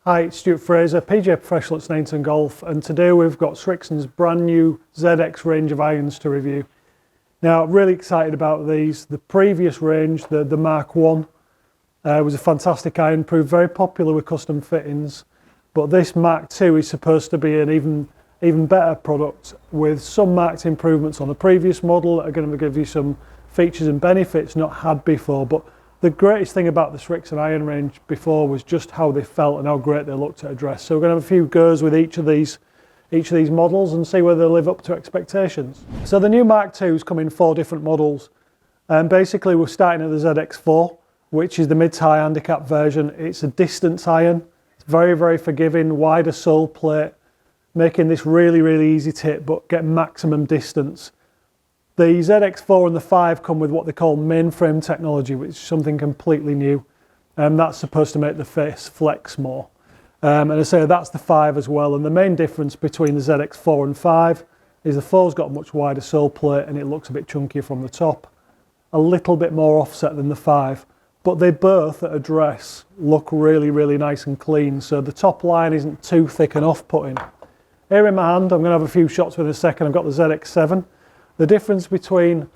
Hi, it's Stuart Fraser, PGA Professional at Sneinton Golf, and today we've got Srixon's brand new ZX range of irons to review. Now, really excited about these. The previous range, the Mark 1, was a fantastic iron, proved very popular with custom fittings, but this Mark 2 is supposed to be an even better product with some marked improvements on the previous model that are going to give you some features and benefits not had before. But the greatest thing about the Srixon iron range before was just how they felt and how great they looked at address. So we're going to have a few goes with each of these models and see whether they live up to expectations. So the new Mark 2's come in 4 different models, and basically we're starting at the ZX4, which is the mid to high handicap version. It's a distance iron. It's very, very forgiving, wider sole plate, making this really, really easy to hit but get maximum distance. The ZX4 and the 5 come with what they call mainframe technology, which is something completely new, and that's supposed to make the face flex more. And I say that's the 5 as well, and the main difference between the ZX4 and 5 is the 4's got a much wider sole plate and it looks a bit chunkier from the top, a little bit more offset than the 5, but they both at address look really, really nice and clean, so the top line isn't too thick and off-putting. Here in my hand, I'm going to have a few shots with in a second. I've got the ZX7. The difference between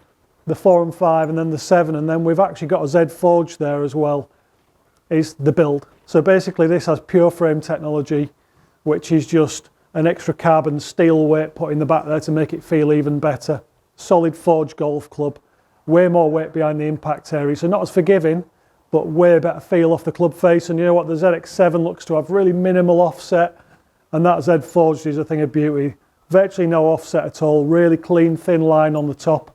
the 4 and 5 and then the 7, and then we've actually got a Z Forge there as well, is the build. So basically this has pure frame technology, which is just an extra carbon steel weight put in the back there to make it feel even better. Solid forged golf club, way more weight behind the impact area, so not as forgiving, but way better feel off the club face. And you know what, the ZX7 looks to have really minimal offset, and that Z Forged is a thing of beauty. Virtually no offset at all, really clean thin line on the top.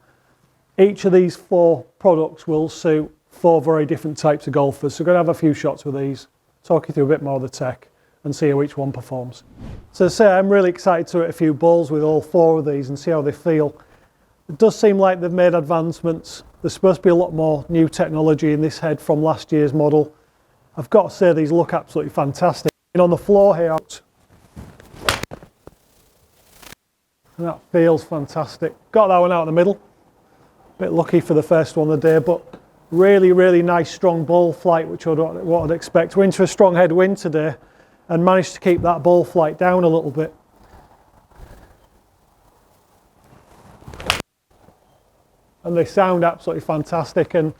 Each of these 4 products will suit 4 very different types of golfers, so we're going to have a few shots with these, talk you through a bit more of the tech and see how each one performs. So as I say, I'm really excited to hit a few balls with all 4 of these and see how they feel. It does seem like they've made advancements. There's supposed to be a lot more new technology in this head from last year's model. I've got to say these look absolutely fantastic. And on the floor here, and that feels fantastic. Got that one out in the middle. Bit lucky for the first one of the day, but really, really nice strong ball flight, which is what I'd expect. We're into a strong headwind today and managed to keep that ball flight down a little bit. And they sound absolutely fantastic and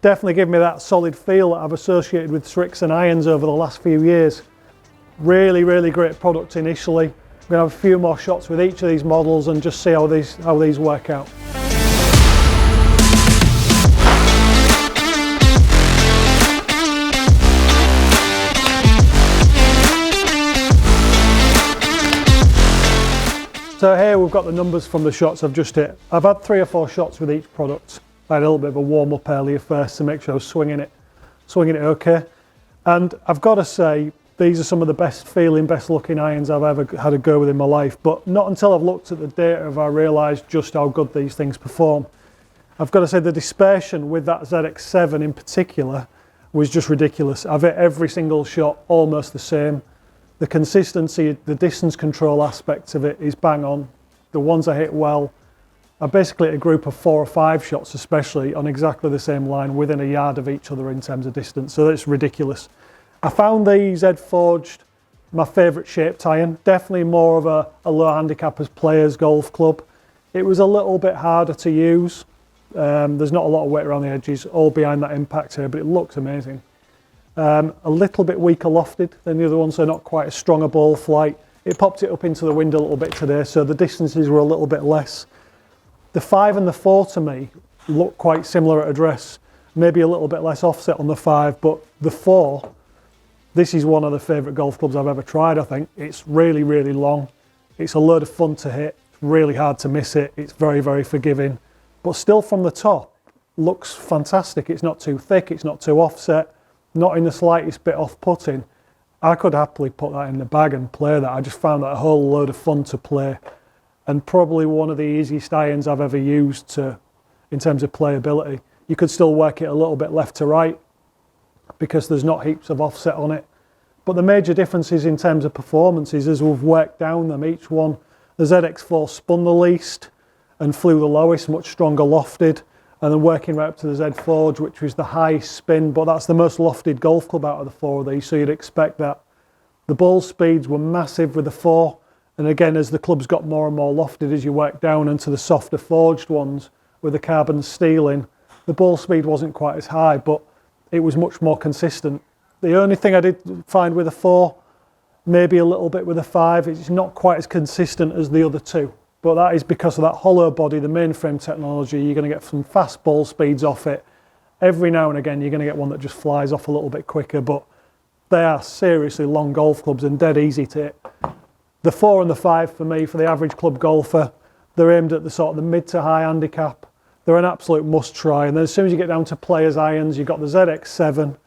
definitely give me that solid feel that I've associated with Srixon irons over the last few years. Really, really great product initially. We're going to have a few more shots with each of these models and just see how these work out. So here we've got the numbers from the shots I've just hit. I've had 3 or 4 shots with each product. I had a little bit of a warm up earlier first to make sure I was swinging it okay. And I've got to say, these are some of the best feeling, best looking irons I've ever had a go with in my life, but not until I've looked at the data have I realised just how good these things perform. I've got to say the dispersion with that ZX7 in particular was just ridiculous. I've hit every single shot almost the same. The consistency, the distance control aspects of it is bang on. The ones I hit well, I basically hit a group of 4 or 5 shots especially on exactly the same line within a yard of each other in terms of distance, so that's ridiculous. I found the Z Forged my favourite shaped iron, definitely more of a low handicappers players golf club. It was a little bit harder to use. There's not a lot of weight around the edges, all behind that impact here, but it looks amazing. A little bit weaker lofted than the other one, so not quite as strong a ball flight. It popped it up into the wind a little bit today, so the distances were a little bit less. The 5 and the 4 to me look quite similar at address, maybe a little bit less offset on the 5, but the 4, this is one of the favourite golf clubs I've ever tried, I think. It's really, really long. It's a load of fun to hit. It's really hard to miss it. It's very, very forgiving. But still from the top, looks fantastic. It's not too thick. It's not too offset. Not in the slightest bit off-putting. I could happily put that in the bag and play that. I just found that a whole load of fun to play. And probably one of the easiest irons I've ever used in terms of playability. You could still work it a little bit left to right, because there's not heaps of offset on it. But the major differences in terms of performances as we've worked down them, each one, the ZX4 spun the least and flew the lowest, much stronger lofted, and then working right up to the Z Forge, which was the high spin, but that's the most lofted golf club out of the 4 of these, so you'd expect that The ball speeds were massive with the 4, and again, as the clubs got more and more lofted, as you work down into the softer forged ones with the carbon steel in, the ball speed wasn't quite as high, but it was much more consistent. The only thing I did find with the 4, maybe a little bit with the 5, it's not quite as consistent as the other two. But that is because of that hollow body, the mainframe technology. You're going to get some fast ball speeds off it. Every now and again, you're going to get one that just flies off a little bit quicker, but they are seriously long golf clubs and dead easy to hit. The 4 and the 5 for me, for the average club golfer, they're aimed at the sort of the mid to high handicap. They're an absolute must try. And then as soon as you get down to players' irons, you've got the ZX7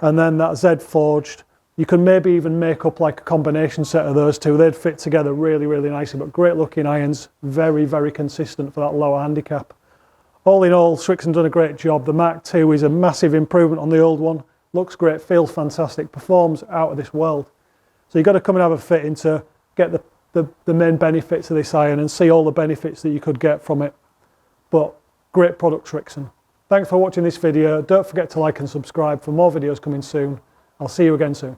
and then that Z forged. You can maybe even make up like a combination set of those two. They'd fit together really, really nicely, but great looking irons, very, very consistent for that lower handicap. All in all, Srixon's done a great job. The Mark II is a massive improvement on the old one. Looks great, feels fantastic, performs out of this world. So you've got to come and have a fitting to get the main benefits of this iron and see all the benefits that you could get from it. But great product, Srixon. Thanks for watching this video. Don't forget to like and subscribe for more videos coming soon. I'll see you again soon.